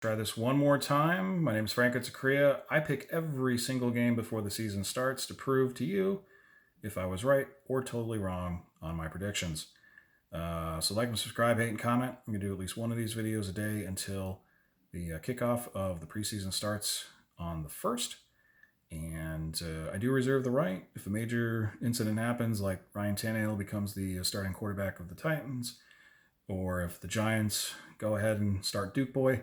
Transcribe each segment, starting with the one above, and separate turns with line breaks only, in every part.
Try this one more time. My name is Frank Itzakria. I pick every single game before the season starts to prove to you if I was right or totally wrong on my predictions. So like and subscribe, hate and comment. I'm going to do at least one of these videos a day until the kickoff of the preseason starts on the 1st. And I do reserve the right, if a major incident happens, like Ryan Tannehill becomes the starting quarterback of the Titans, or if the Giants go ahead and start Duke Boy,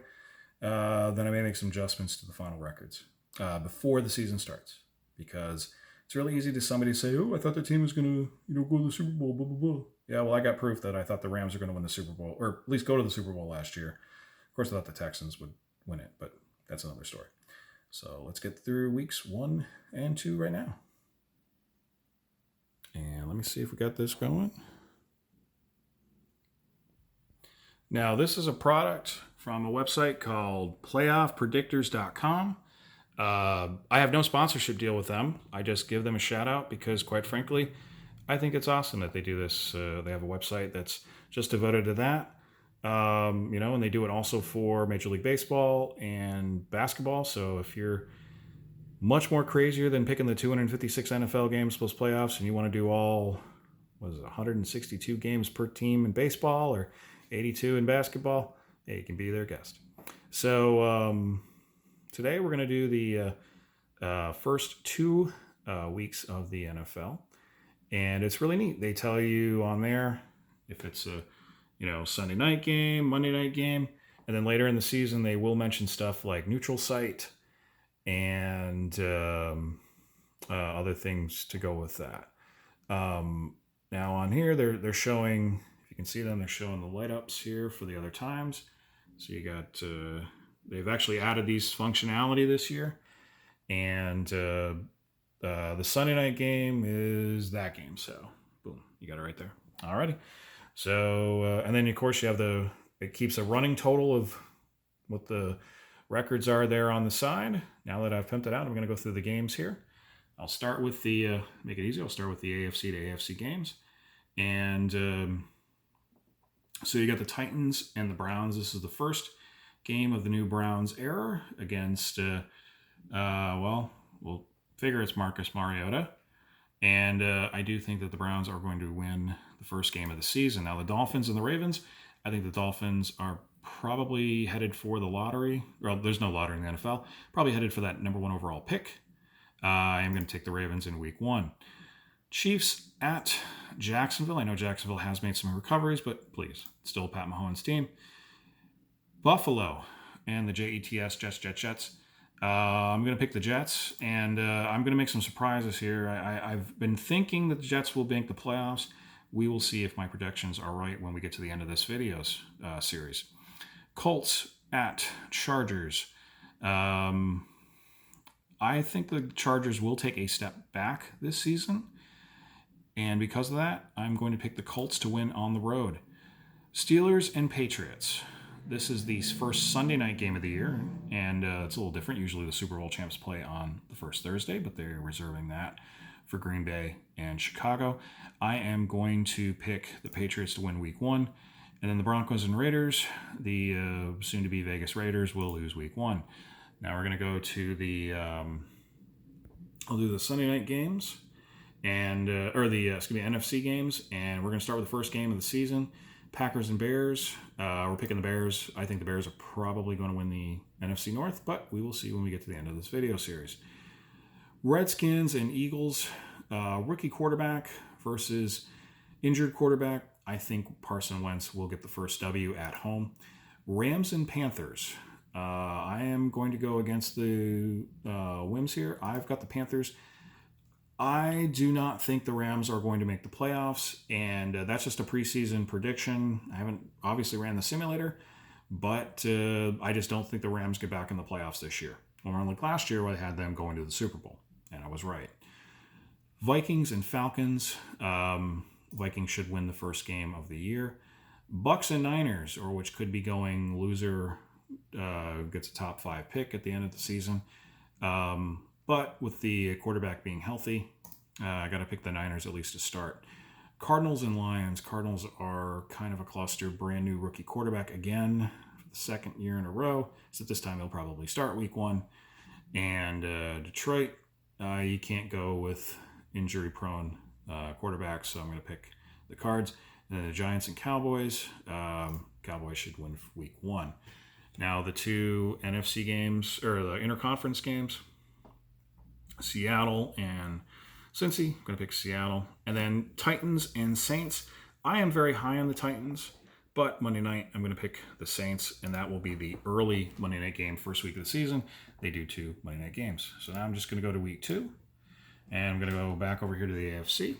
then I may make some adjustments to the final records before the season starts, because it's really easy to somebody say, "Oh, I thought the team was going to, go to the Super Bowl." Blah blah blah. Yeah, well, I got proof that I thought the Rams were going to win the Super Bowl, or at least go to the Super Bowl last year. Of course, I thought the Texans would win it, but that's another story. So let's get through weeks 1 and 2 right now, and let me see if we got this going. Now, this is a product from a website called playoffpredictors.com. I have no sponsorship deal with them. I just give them a shout out because, quite frankly, I think it's awesome that they do this. They have a website that's just devoted to that. And they do it also for Major League Baseball and basketball. So if you're much more crazier than picking the 256 NFL games plus playoffs and you want to do all, 162 games per team in baseball or 82 in basketball, hey, you can be their guest. So today we're going to do the first 2 weeks of the NFL, and it's really neat. They tell you on there if it's a Sunday night game, Monday night game, and then later in the season they will mention stuff like neutral site and other things to go with that. Now on here they're showing, if you can see them, they're showing the light ups here for the other times. So you got they've actually added these functionality this year, and the Sunday night game is that game. So boom, you got it right there. Alrighty. So and then of course you have it keeps a running total of what the records are there on the side. Now that I've pimped it out, I'm going to go through the games here. I'll start with the make it easy. I'll start with the AFC to AFC games, and so you got the Titans and the Browns. This is the first game of the new Browns era against, we'll figure it's Marcus Mariota. And I do think that the Browns are going to win the first game of the season. Now, the Dolphins and the Ravens, I think the Dolphins are probably headed for the lottery. Well, there's no lottery in the NFL. Probably headed for that number 1 overall pick. I am going to take the Ravens in week 1. Chiefs at Jacksonville. I know Jacksonville has made some recoveries, but please, still Pat Mahomes' team. Buffalo and the Jets, Jets. I'm going to pick the Jets, and I'm going to make some surprises here. I've been thinking that the Jets will make the playoffs. We will see if my predictions are right when we get to the end of this video's series. Colts at Chargers. I think the Chargers will take a step back this season. And because of that, I'm going to pick the Colts to win on the road. Steelers and Patriots. This is the first Sunday night game of the year, and it's a little different. Usually the Super Bowl champs play on the first Thursday, but they're reserving that for Green Bay and Chicago. I am going to pick the Patriots to win week 1, and then the Broncos and Raiders, the soon-to-be Vegas Raiders, will lose week 1. Now we're going to go to I'll do the Sunday night games, and NFC games, and we're going to start with the first game of the season. Packers and Bears. We're picking the Bears. I think the Bears are probably going to win the NFC North, but we will see when we get to the end of this video series. Redskins and Eagles. Rookie quarterback versus injured quarterback. I think Carson Wentz will get the first W at home. Rams and Panthers. I am going to go against the whims here. I've got the Panthers. I do not think the Rams are going to make the playoffs, and that's just a preseason prediction. I haven't obviously ran the simulator, but I just don't think the Rams get back in the playoffs this year. Unlike last year, where I had them going to the Super Bowl, and I was right. Vikings and Falcons. Vikings should win the first game of the year. Bucks and Niners, or which could be going loser gets a top 5 pick at the end of the season. But with the quarterback being healthy, I got to pick the Niners at least to start. Cardinals and Lions. Cardinals are kind of a cluster. Brand new rookie quarterback again. for the second year in a row. So this time he'll probably start week 1. And Detroit, you can't go with injury-prone quarterbacks, so I'm going to pick the Cards. And then the Giants and Cowboys. Cowboys should win week 1. Now the 2 NFC games, or the interconference games, Seattle and Cincy. I'm going to pick Seattle. And then Titans and Saints. I am very high on the Titans, but Monday night I'm going to pick the Saints, and that will be the early Monday night game, first week of the season. They do 2 Monday night games. So now I'm just going to go to week 2, and I'm going to go back over here to the AFC.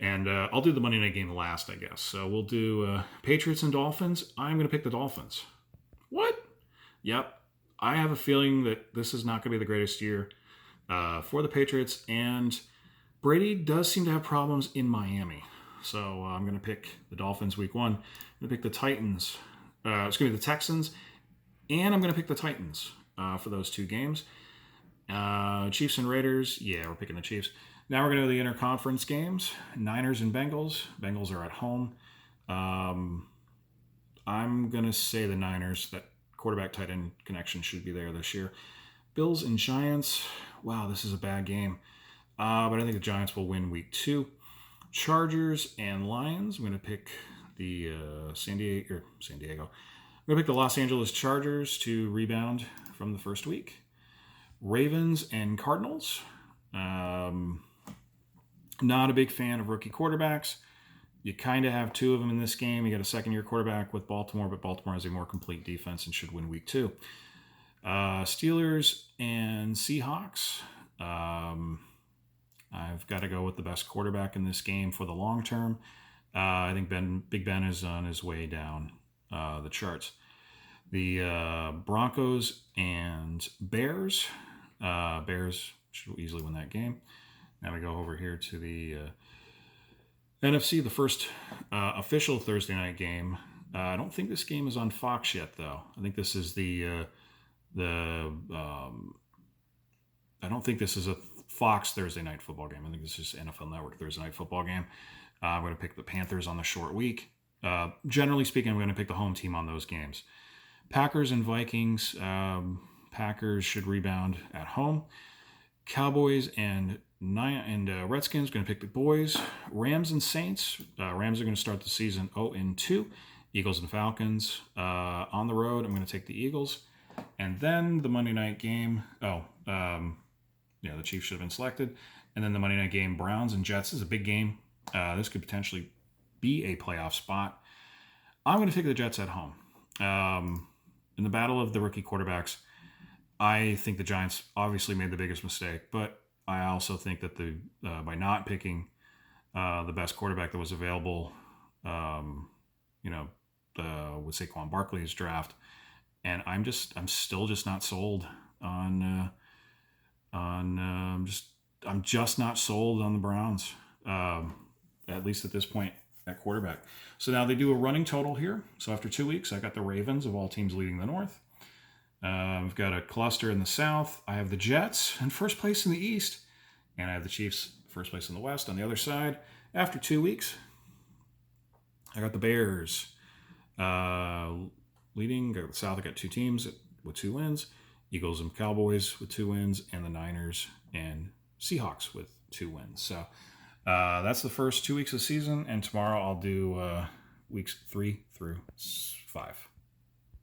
And I'll do the Monday night game last, I guess. So we'll do Patriots and Dolphins. I'm going to pick the Dolphins. What? Yep. I have a feeling that this is not going to be the greatest year for the Patriots. And Brady does seem to have problems in Miami. So I'm going to pick the Dolphins week 1. I'm going to pick the Titans. The Texans. And I'm going to pick the Titans for those 2 games. Chiefs and Raiders. Yeah, we're picking the Chiefs. Now we're going to the interconference games. Niners and Bengals. Bengals are at home. I'm going to say the Niners. That quarterback tight end connection should be there this year. Bills and Giants. Wow, this is a bad game. But I think the Giants will win week 2. Chargers and Lions. I'm going to pick the San Diego. I'm going to pick the Los Angeles Chargers to rebound from the first week. Ravens and Cardinals. Not a big fan of rookie quarterbacks. You kind of have 2 of them in this game. You got a second-year quarterback with Baltimore, but Baltimore has a more complete defense and should win week 2. Steelers and Seahawks. I've got to go with the best quarterback in this game for the long term. I think Big Ben is on his way down the charts. The Broncos and Bears. Bears should easily win that game. Now we go over here to the NFC, the first official Thursday night game. I don't think this game is on Fox yet, though. I think this is I don't think this is a Fox Thursday night football game. I think this is NFL Network Thursday night football game. I'm going to pick the Panthers on the short week. Generally speaking, I'm going to pick the home team on those games. Packers and Vikings. Packers should rebound at home. Cowboys and Redskins, going to pick the boys. Rams and Saints. Rams are going to start the season 0-2. Eagles and Falcons. On the road, I'm going to take the Eagles. And then the Monday night game. The Chiefs should have been selected. And then the Monday night game, Browns and Jets. This is a big game. This could potentially be a playoff spot. I'm going to take the Jets at home. In the battle of the rookie quarterbacks, I think the Giants obviously made the biggest mistake, but I also think that by not picking the best quarterback that was available, with Saquon Barkley's draft, and I'm still just not sold I'm just not sold on the Browns, at least at this point at quarterback. So now they do a running total here. So after 2 weeks, I got the Ravens of all teams leading the North. I've got a cluster in the South. I have the Jets in first place in the East, and I have the Chiefs first place in the West on the other side. After 2 weeks, I got the Bears leading. Got the South. I got 2 teams with 2 wins. Eagles and Cowboys with 2 wins, and the Niners and Seahawks with 2 wins. So that's the first 2 weeks of the season, and tomorrow I'll do weeks 3 through 5.